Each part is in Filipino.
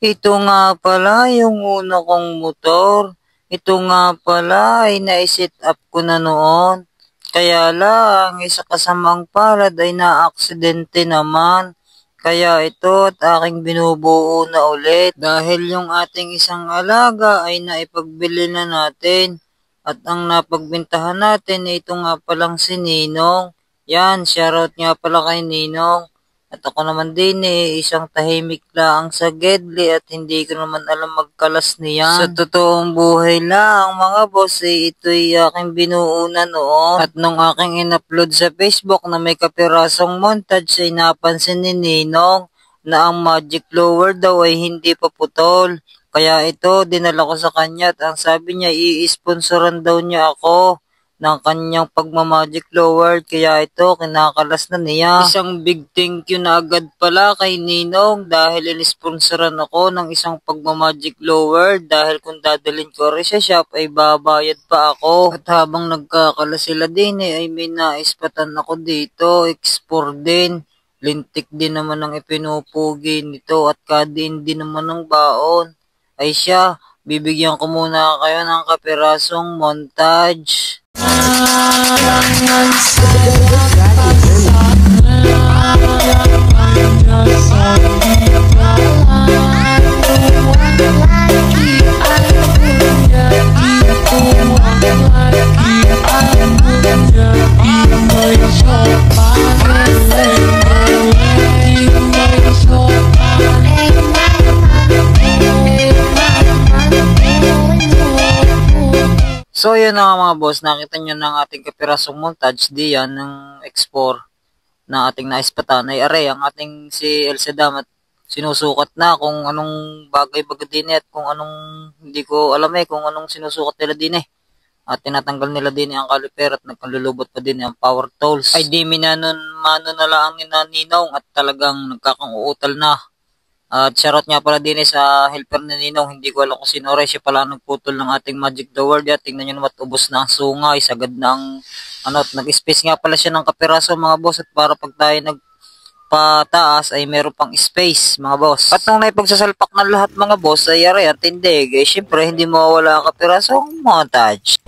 Ito nga pala yung una kong motor. Ito nga pala ay naiset up ko na noon. Kaya lang, isa kasamang palad ay naaksidente naman. Kaya ito at aking binubuo na ulit. Dahil yung ating isang alaga ay naipagbili na natin. At ang napagbintahan natin ay ito nga palang si Ninong. Yan, shoutout nga pala kay Ninong. At ako naman din isang tahimik lang sa Gedli at hindi ko naman alam magkalas niyan. Sa totoong buhay lang mga boss ito'y aking binuo na noon. At nung aking in-upload sa Facebook na may kapirasong montage ay napansin ni Ninong na ang magic lower daw ay hindi pa putol. Kaya ito dinala ko sa kanya at ang sabi niya i-sponsoran daw niya ako ng kanyang pagmamagic lower, kaya ito kinakalas na niya. Isang big thank you na agad pala kay Ninong dahil inisponsoran ako ng isang pagmamagic lower dahil kung dadalhin ko rin sa shop ay babayad pa ako. At habang nagkakalas sila din ay may naispatan ako dito, export din. Lintik din naman ang ipinupugi nito at kadin din naman ng baon. Ay siya, bibigyan ko muna kayo ng kapirasong montage. So yun na nga mga boss, nakita nyo ng ating kapirasong montage diyan ng export na ating naispatan ay are ang ating si El Sedam at sinusukat na kung anong bagay-bagay din at kung anong hindi ko alam kung anong sinusukat nila din at tinatanggal nila din ang caliper at nagkalulubot pa din ang power tools. Ay di mano na lang ni Ninong at talagang nagkakang-uutal na. At shoutout nga pala din sa helper ni Ninong, hindi ko alam kung sino rin, siya pala nagputol ng ating magic door. Tingnan nyo naman, ubos na ang sungay, sagad na ang nag-space nga pala siya ng kapiraso mga boss at para pag tayo nagpataas ay meron pang space mga boss. At nung naipagsasalpak ng lahat mga boss ay yari at tindig, syempre hindi mawawala ang kapirasong montage.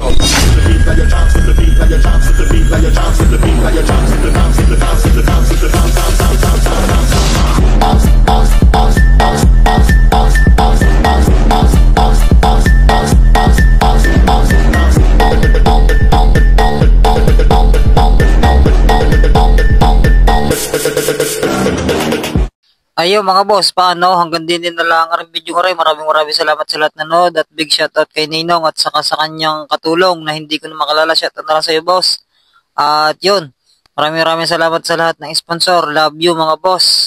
Ayo mga boss, paano? Hanggang din na lang ang video ko rin. Maraming salamat sa lahat na nanood at big shoutout kay Ninong at saka sa kanyang katulong na hindi ko na makalala. Shoutout na lang sa iyo boss. At yun, maraming salamat sa lahat ng sponsor. Love you mga boss.